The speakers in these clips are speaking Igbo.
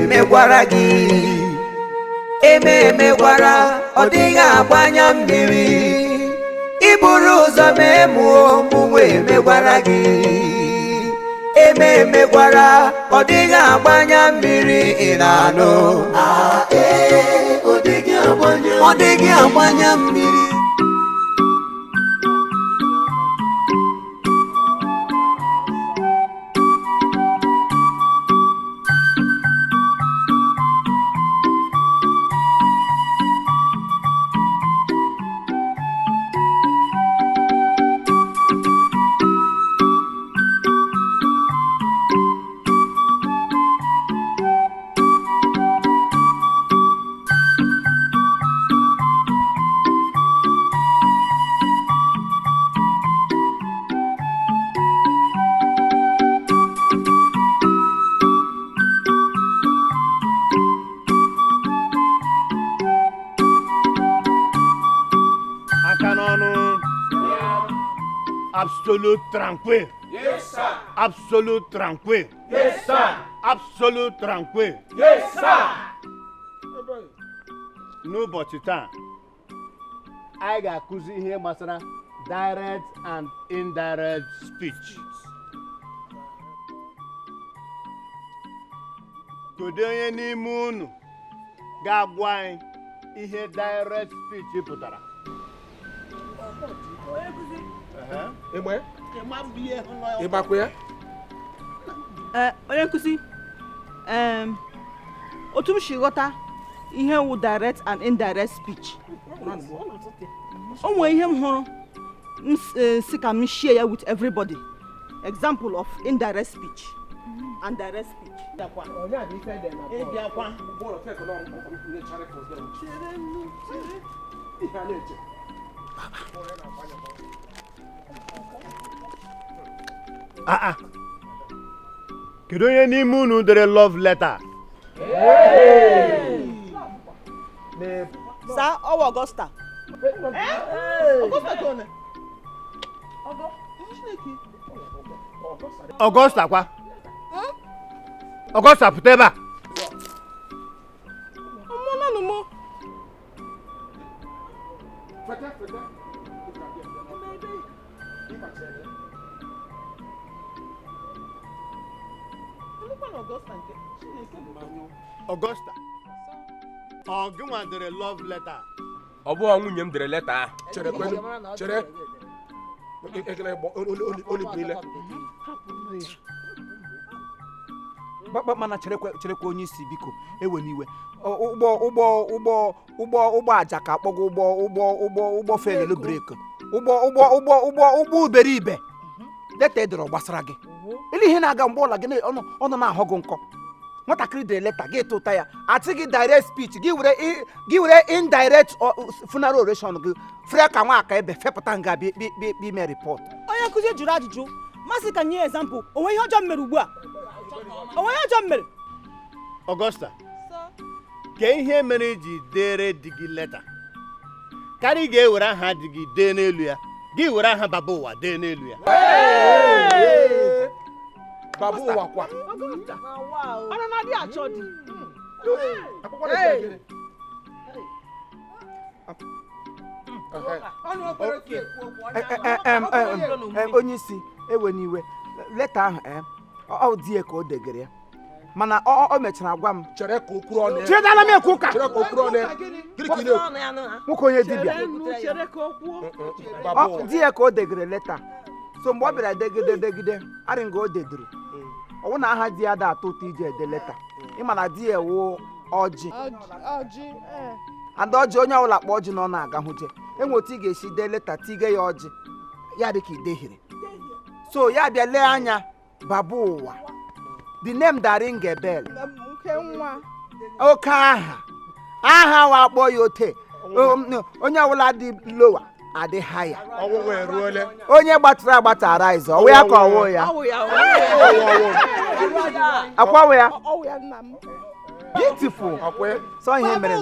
Megwara gị emegwara ọ dịghị agbanya mmiri iburu ụzọ mụnwe megwara gị emegwara ọ dịghị agbanya mmiri ị na-anụ ọ dịghị agbanya mmiri. Absolute tranquille. Yes, sir. Absolute tranquille. Yes, sir. Absolute tranquille. Yes, sir. N'ụbọchị taa, anyị ga-akụzi ihe gbasara direct and indirect speech. Kedu onye n'ime unu ga-agwa anyị ihe direct speech pụtara? Onye nkuzi, otu m si ghọta ihe wu direct and indirect speech. O nwere ihe m hụrụ si ka m share ya with everybody. Example of indirect speech and direct speech. Kedu onye n'ime unu dere love letter? Sir, ọ Augusta. Augusta kwa? Augusta pụta ebe a. Augusta, ọ gị nwa dere love letter? Ọ bụ nwunye m dere leta a. Chere. Mana cherekwa onye isi biko ewe n'iwe. Ụgbọ aja ka akpọgo ụgbọ felelu breki. Ụgbọ uberibe. Leta edere gbasara gị. Ile ihe na-aga mgbe ụlọ gị ọ nọ na-ahụ gị nkọ. Nwatakịrị dere leta gị tụta ya atị gị direct speech gị were indirect funeral oration gị fere ka nwa aka ebe fepụta nga ime report. Onye nkuzi jụrụ ajụjụ masị ka nye example onwe ihe ọjọọ mere ugbu a. Onwe ihe ọjọọ mere. Augusta, ke ihe mere ji dere di gị leta karị ga-ewere aha di gị dee n'elu ya gị were aha baba ụwa dee n'elu ya. Babu ụwa kwa. Ọnụ na-adị achọ dị. Onye isi ewe n'iwe leta ahụ ọ dị ka o degere ya mana ọ mechara gwa m chere ka okwu ọnụ. Chedala m ekwu ka. Chere ka okwu ọnụ. Nwoke onye dibịa. Di ya ka o degere leta. So mgbe ọ bịara degide arịnga o deduru. Ọ bụ na aha di ya da atọ ụtọ ije ede leta. Ịma na di ya wụ ọjị. Ada ọjị onye ọbụla kpọ ọjị na ọ na-aga hụje. Enwe otu ị ga-esi dee leta tige ya ọjị. Ya dị ka idehiri. so ya bịa lee anya baba ụwa the name that ring a bell oke aha wakpọ ya ote onye ọbụla dị lower adị higher onye gbatara agbata rise ọwụ ya ka ọwụ ya akwawe ya beautiful so ihe mere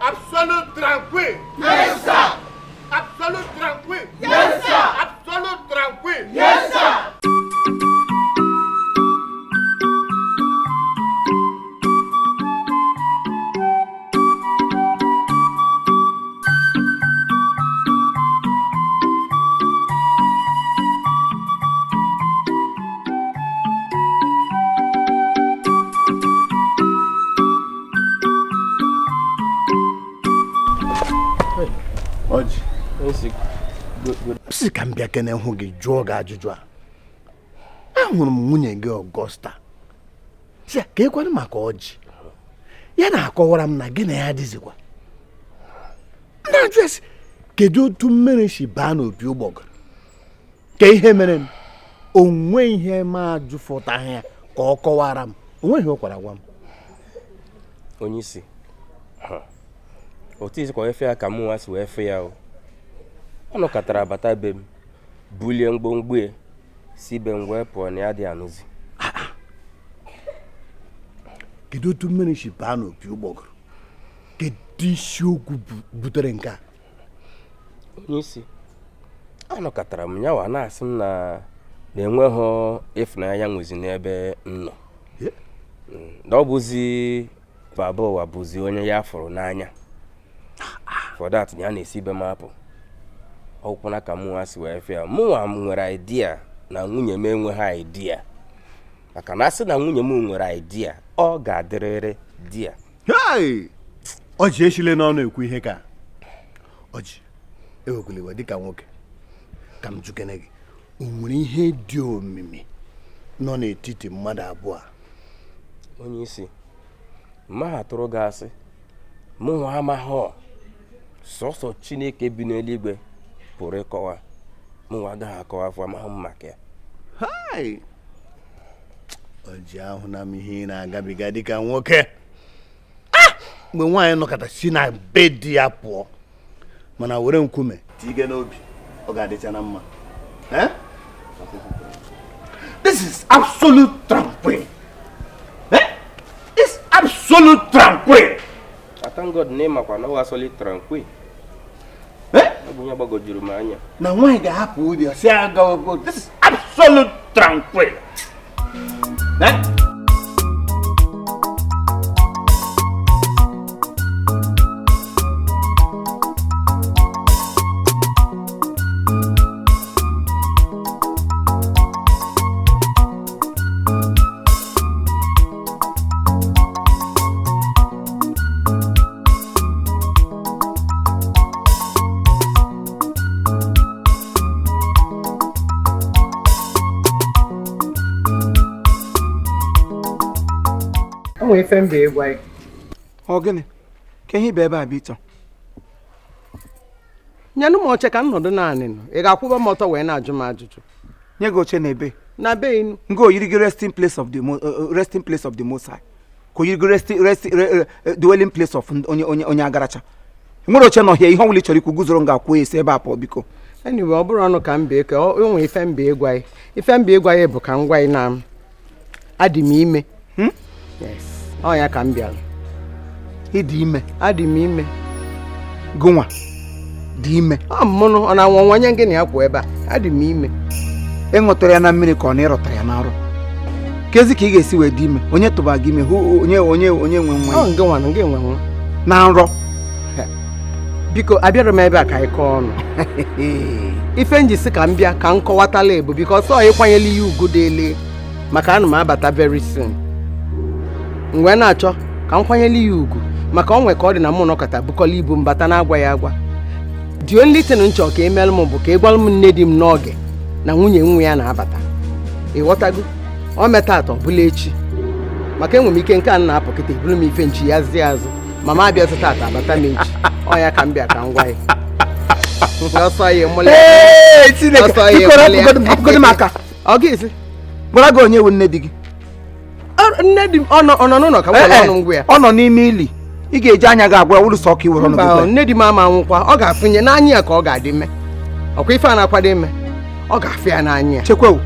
Absolute tranquille. Yes, sir. Absolute tranquille. Yes, sir. Absolute tranquille. Yes, sir. si ka m bịa kene hụ gị jụọ gị ajụjụ a ahụrụ m nwunye gị Augusta si ka ekwenụ maka ọjị ya na-akọwara m na gị na ya adịzikwa na-ajụ esi kedu otu mmiri si baa n'opi ụgbọgụrụ ka ihe mere m onwe ihe ma jụfụtaghị ya ka ọ kọwara m onweghị o kwara gwa m onye isi otu isi kwa efe ya ka mụnwa si wee fe ya ọ nọkọtara bata be m bulie mgbomgbe si be m wee pụọ na ya dị anụzi kedu otu mmiri si baa n'opi ụgbọgụrụ kedu isiokwu butere nke a onye isi anọkọtara m nyawa na-asị m na enweghị ịfụnanya nwezi n'ebe m nọ na ọ bụzi baba ụwa bụzi onye ya fụrụ n'anya for that ya na-esi be m apụ ọkwụna ka mụnwa si wee fịa mụnwa m nwere idea na nwunye m enweghị idea maka na asị na nwunye m nwere idea ọ ga-adịrịrị di ya ọjị eshile n'ọnụ ekwu ihe ka ọjị ewekwuliwe dịka nwoke ka m jụkene gị o nwere ihe dị omimi nọ n'etiti mmadụ abụọ onye isi mma atụrụ gị asị mụnwa amaghị sọsọ Chineke bi n'eluigwe pụrụ ịkọwa mụnwa agaghị akọwa afọ amaghị m maka ya ọjị ahụ na m ihe na-agabiga dịka nwoke mgbe nwaanyị nọkọta si na be di ya pụọ mana were nkume tige n'obi ọ ga-adịcha na mma this is absolute tranquil it's absolute tranquil thank God na ịmakwa na ọwa solid tranquil ọ bụ ya gbagojuru m anya na nwaanyị ga-ahapụ ụdị ọsị agago this is absolute tranquil ife mba egwa ọ gịnị ka ihe ebe a bụ ịchọ nyenụ m oche ka m nọdụ naanị nọ ị ga-akwụba m ọtọ wee na-ajụ m ajụjụ nye gị oche na be inu nga oyiri gị resting place of the Most High ka oyiri gị dwelling place of onye agaracha nwere oche nọ hie ihe ọnwụla chọrọ ikwu guzoro m ga-akwụ esi ebe a pụọ biko anyway ọ bụrụ ọnụ ka m bee ka o nwee ife mba egwa ya bụ ka m gwa ị na adị m ime yes ọ ya ka m bịara ịdị ime adị m ime gụnwa dị ime ọ mụnụ ọ na-anwụ nwanye gị na ya kwụ ebe a adị m ime ịṅụtara ya na mmiri ka ọ na ịrọtara ya n'arụ kezi ka ị ga-esi wee dị ime onye tụba gị ime onye nwe nwa gị nwe nwa na nrọ biko abịara m ebe a ka anyị kọọ ọnụ ife njisi ka m bịa ka m kọwatala ebu biko ọsọ ịkwanyela ihe ugwu dele maka ana m abata very soon mgbe na-achọ ka m kwanyela ya ugwu maka onwe ka ọ dị na mụ nọkọta bụkọla ibu mbata na-agwa ya agwa the only thing nchọ ka emere m bụ ka ị gwara m nne di m n'oge na nwunye nwa ya na-abata ịghọtago o meta atọ bụla echi maka enwe m ike nke a na-apụkịta eburu m ife nchi ya zie azụ mama abịa zụta ata abata m echi ọ ya ka m bịa ka m gwa ya ọsọ ya Chineke maka ọ ga-esi gwara gị onye wu nne di gị nne di m ọ nọ n'ụlọ ka m gwara ọnụ ngwa ya ọ nọ n'ime ili ị ga-eji anya gị agwa ụlọ sọ ọkụ iwere ọnụ gị nne di m ama nwụkwa ọ ga-afụnye n'anya ya ka ọ ga-adị mme ọkwa ife a na-akwado ime ọ ga-afụ ya n'anya ya chekwa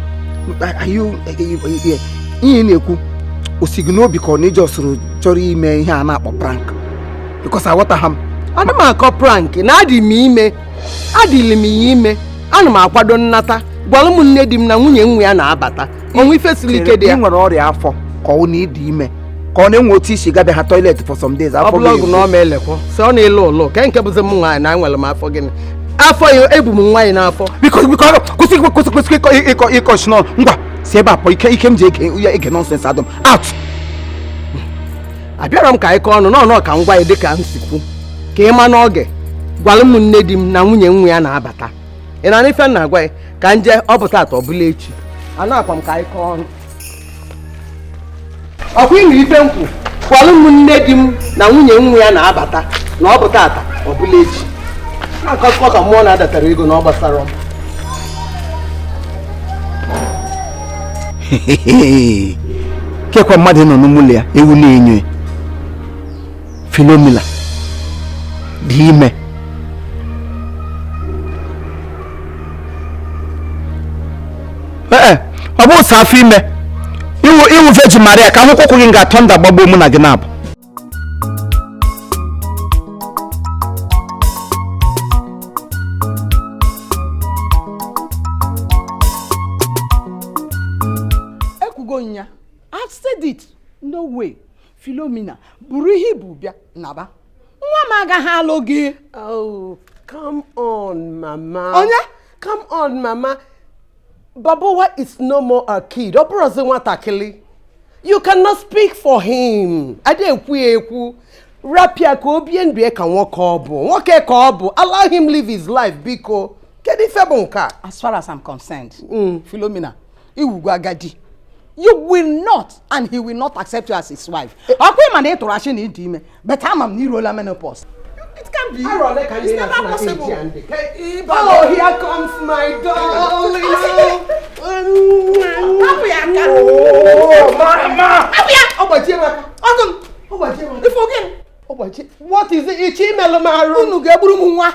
ihe na-ekwu osigị n'obi ka ọ na-eji ọsụrụ chọrọ ime ihe a na-akpọ prank because aghọtaghị m ana m akọ prank na adị m ime adịlị m ya ime ana m akwado nnata gwara m nne di m na nwunye nwa ya na-abata onwe ife siri ike dị ya ị nwere ọrịa afọ ka ọ na-ịdị ime ka ọ na-enwe otu isi gabe ha toilet for some days ọ bụla ọgụ na ọ ma elekwa sị ọ na-ele ụlọ ka nke bụzi m nwaanyị na enwere m afọ gịnị afọ ya ebu m nwaanyị n'afọ biko kwụsị ịkọchi n'ọnụ ngwa si ebe a pụ ike m ji ege nọnsens adọm out abịara m ka anyị kọọ ọnụ n'ọnụ ka m gwa ya dịka m si kwu ka ị ma n'oge gwara m nne di m na nwunye nwa ya na-abata ị na ife na-agwa ya ka nje ọ pụta atọ ọbụla echi anụ akwa m ka anyị kọọ ọnụ ọkwa ịṅụ ife nkwụ gwara m nne di m na nwunye nwa ya na-abata na ọ pụta ata ọbụla echi akụkọ ka mmụọ na-adatara ego na ọ gbasara m kekwa mmadụ nọ n'ụmụlọ ya ewu na-enyo Philomena dị ime ọ bụ ụsọ afọ ime iwu Virgin Maria ka akwụkwọ gị ga-atọ nda gbagbo mụ na gị na-abụ I've said it. No way. Philomena, buru ihe ibu bịa naba. Nwa m agaghị alụ gị. Oh, come on, Mama. Onye? Come on, Mama. Babowa is no more a kid. Ọ bụrụzi nwatakịrị. You cannot speak for him. Ada ekwu ekwu. Rapia ka o bie ndụ ka nwoke ọ bụ. Nwoke ka ọ bụ. Allow him live his life, biko. Kedu ife bụ nke a? As far as I'm concerned, Philomena, iwugo agadi. You will not, and he will not accept you as his wife. Akwe man to ration in ime, but I'm ni roller menopause. It can be. It's never possible. Oh, here comes my darling. What is it? Ichi melomaru. Unu geburu mu nwa.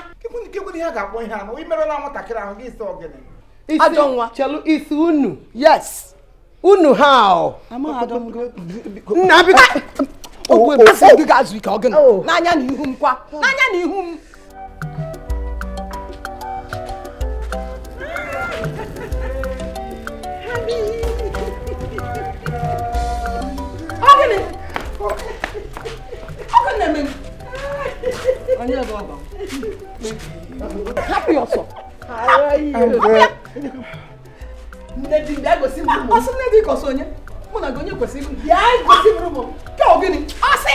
I don't want. Chelu is unu. Yes. Unu how? I don't go. Nabika. Oh, I said you guys we can go. Nanya ni hum kwa. Nanya ni hum. Happy yourself. How are you? Nedi bia go sim room. Osi nedi ko sonye. Mo na go nye kwesi room. Bia go sim room. Ka ogini. Osi.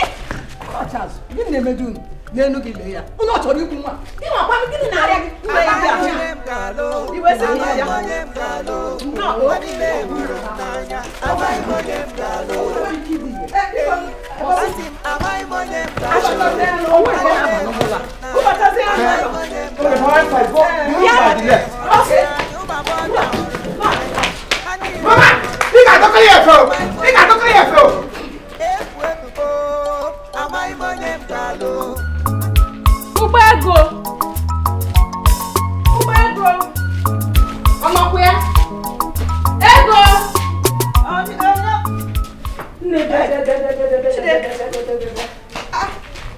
Achaz. Gini na medun. Na enu gi le ya. Uno choro iku nwa. Ki ma pa mi gini na area gi. Iwe ya bia. Iwe se ni ya. No. Wani le buru nanya. Amai mo dem galo. Osim amai mo dem galo. Asho dem lo. Owe ko na ba no bola. Ko ba ta se amai. Owe mo ai go. Ya. Osi. Mama, you got to clear flow. You got to clear flow. Ubego. Amakwea. Ego.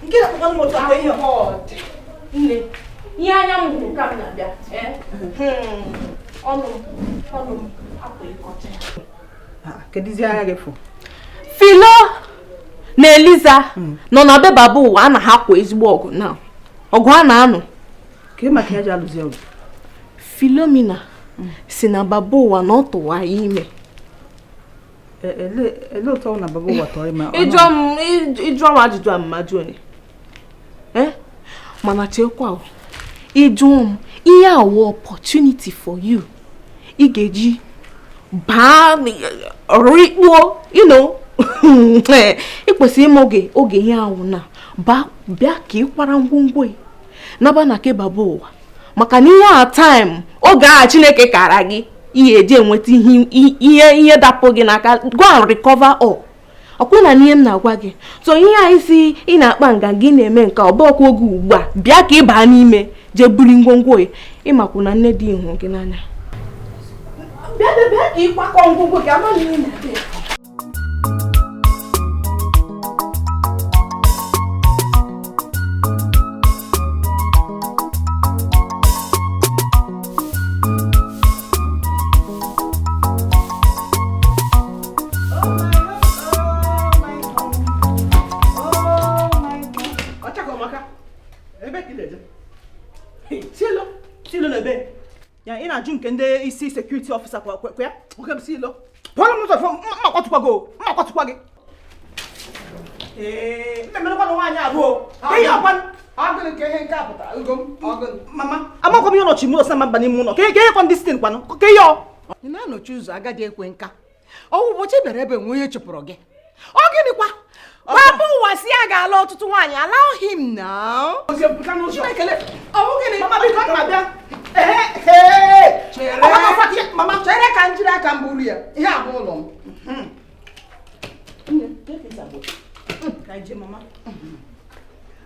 Ngila kwa moto kwa hiyo. Nne. Ihe anya m hụrụ ka m na-abịa. Ọnụ akwa ịkọcha ya. Kedizi anya gị fụ. Philo na Eliza nọ na be baba ụwa a na ha kwa ezigbo ọgụ na ọgụ a na-anụ. Ka maka ya ji alụzi ọgụ. Philomena si na baba ụwa na ọ tụwa ime. Ele otu na baba ụwa tọrọ ime. Ịjụọ m ajụjụ a mmadụ onye. Mana chekwa ịjụ ihe awa opportunity for you ị ga-eji baa rikpuo ị kwesịrị ime oge ihe awụ na bịa ka ị kwara ngwongwo naba na ke baba ụwa maka na ihe a time oge a Chineke kara gị ihe eji enweta ihe dapụ gị n'aka go and recover all ọkwụ na n'ihe m na-agwa gị so ihe anyị si ị na-akpa nganga ị na-eme nke ọbọkwa oge ugbu a bịa ka ị baa n'ime jee buri ngwongwo ịmakwu na nne dị ihu gị n'anya bịa ka ị kwakọ ngwongwo gị ama na ihe na-adị ị na-ajụ nke ndị isi security officer kwa ya oke m si ilo pụọla m ụzọ mmakwatụkwa gị mmemerekwa na nwaanyị abụọ ihe ọgụnụ nke ihe nke apụta mama amakwa m ihe nọchi m ụlọ mba n'ime ụlọ ka ihe kwa ndị stin kwanụ ka ihe ị na-anọchi ụzọ agadi ekwe nka ụbọchị bịara ebe nwe onye chụpụrụ gị ọ gịnịkwa Baba ụwa si ya ga-ala ọtụtụ nwaanyị allow him now. Mama chere ka njiri aka mburu ya ihe abụ ụlọ m.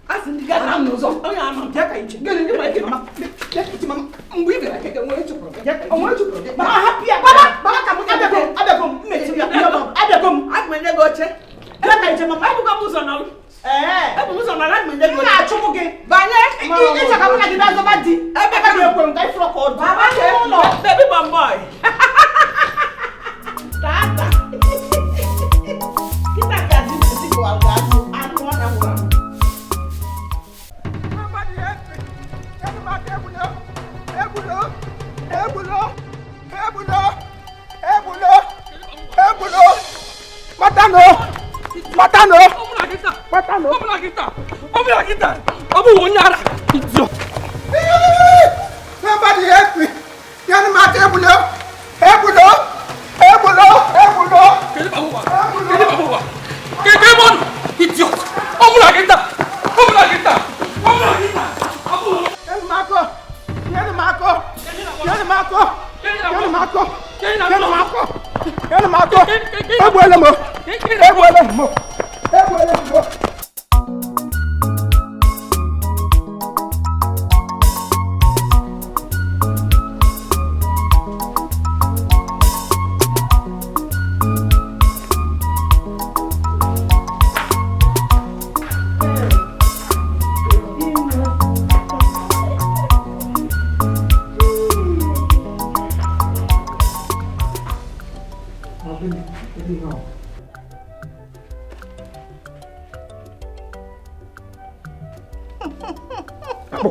Asị ndị ga na n'ụzọ onye ama m ka ije gịnị mama mgbe ị bịara keke nwere chụpụrụ gị mama hapụ ya baba ka m abịago m mmechi ya abịago m aga m enye gị oche ka ije mama ebugo m ụzọ nọrụ ebu m ụzọ nọrụ aga m enye gị oche na-achụpụ gị banye ịchọ ka mụ na gị bịa zọba di ebe ka ga-ekwe m ka ịfụrọ ka ọdụ baba ụlọ baby boy tata kita ka di si ko alga anụ ọ na nwụrụ Matano! Somebody help me! Yana mata ebulo!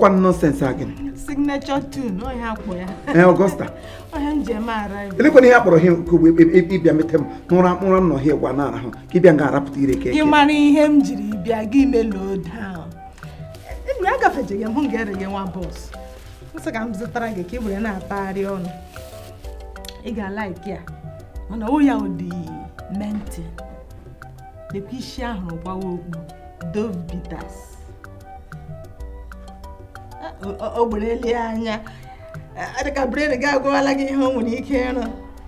What nonsense again? Signature tune, no help ya. Augusta. I am Jema arrive. Look when he happened him could be met him. More no here one hour. Keep young up to you marry him, Jiri, be a give me low down. If you have a young Hungarian one boss. What's a gams the target cable and a party on? Ega like ya. On a way out the mental. The Pisha who dove bitters. Obreli anya adaka brere ga go ala gi ho nwere ike ro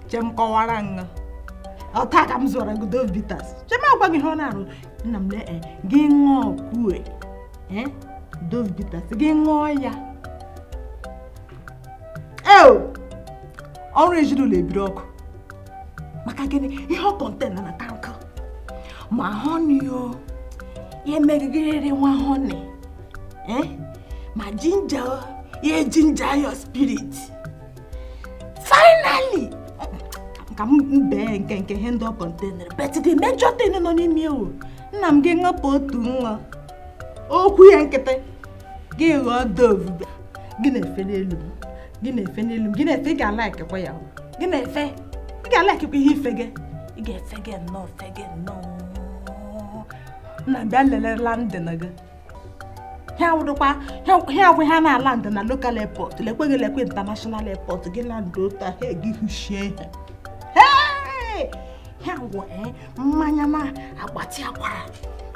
chem kọwara nga ota ka m zora go dove bitters chem agwa gi ho na ro nna m le gi ngo kue dove bitters gi ngo ya ọrụ ejuru le biro ọkụ maka gịnị ihe ọ content na tanka ma honey o ye megigere nwa honey my ginger, yeah, ginger your spirit. Finally, come back and hand up container. But the major thing on you, I'm getting up to oh, queen, give a dove. Guinea fennel, guinea figure like a boy. Guinea fair, I like it, he figure. You get figure, no figure, no. Nabella London again. ha wụrụkwa ha we ha na land na local airport lekwe international airport gị land ota ha gị hushie ihe ha wụ mmanya na agbati akwara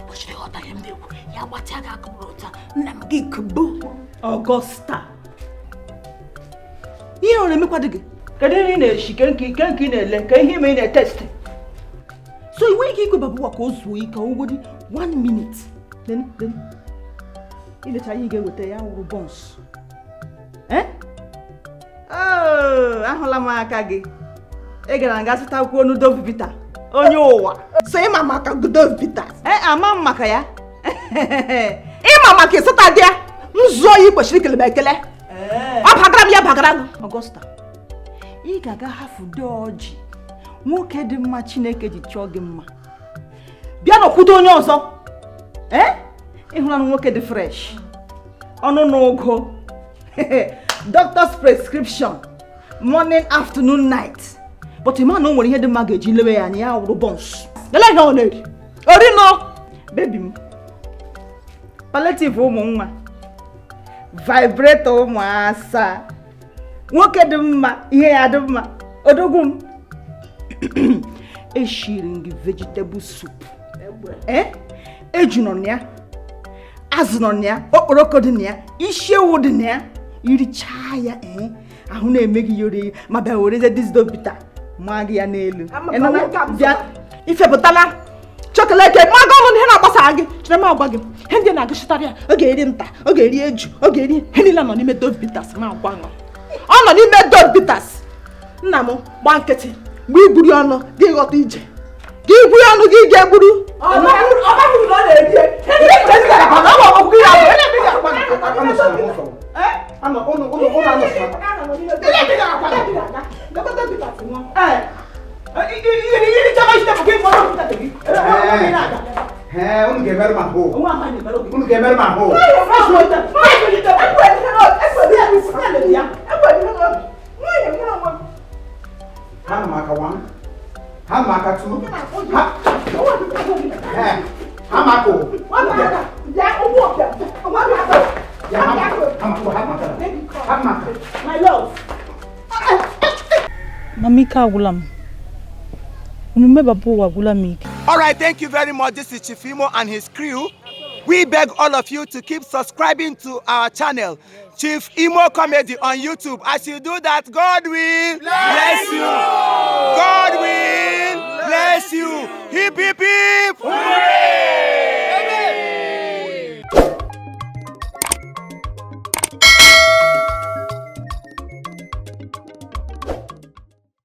ụbọchị ghọta ya mbekwu ya agbati aga akụbụrụ ụta nna m gị kubu Augusta ihe ọ na-emekwa dị gị kedu ihe ị na-eshi ke nke ị na-ele ka ihe ime ị na-etesti so i nweghị ike ikwe babu ka o zuo ike ogodi 1 minute then ilecha ihe ị ga-eweta ya wụrụ bọns ahụla m aka gị ị gara nga zụtakwuo Nudovita onye ụwa so ịma maka Nudovita ama m maka ya ịma maka ịsụta dị ya nzuo yi kwesịrị ikele m ekele ọ bagara m ya bagara gị Augusta ị ga-aga hafụ dị ọjị nwoke dị mma Chineke ji chọọ gị mma bịa n'okwute onye ọzọ ịhụla na nwoke dị fresh ọnụ n'ụgụ doctor's prescription morning afternoon night but ịma na o nwere ihe dị mma ga-eji lewe ya anya ya wụrụ bọns lele ihe ọ na-eri orino bebi m palliative ụmụ nwa vibrator ụmụasa nwoke dị mma ihe ya dị mma odogwu m eshiri gị vegetable soup eju nọ na ya azụ nọ na ya okporoko dị na ya isi ewu dị na ya irichaa ya ahụ na-eme gị yori ma bịa wereze Nudovita maa gị ya n'elu bịa ifepụtala chokolate maga ọnụ ihe na-agbasara gị chere m agwa gị ihe ndị na-agụchitara ya ọ ga-eri nta ọ ga-eri eju ọ ga-eri ihe niile nọ n'ime Nudovita ma agwa ọ nọ n'ime Nudovita nna m gba nkịtị mgbe iburi ọnụ gị ghọta ije gị iburi ọnụ gị ga-egburu unu ga-emerụ ma hụ unu ga-emerụ ma hụ ha na maka 1 ha maka 2 ha maka my love mamika agwụla m babu agwụla m ike. All right, thank you very much. This is Chief Imo and his crew. We beg all of you to keep subscribing to our channel, Chief Imo Comedy on YouTube. As you do that, God will bless you. God will bless you. Hip, hip, hip. Hooray!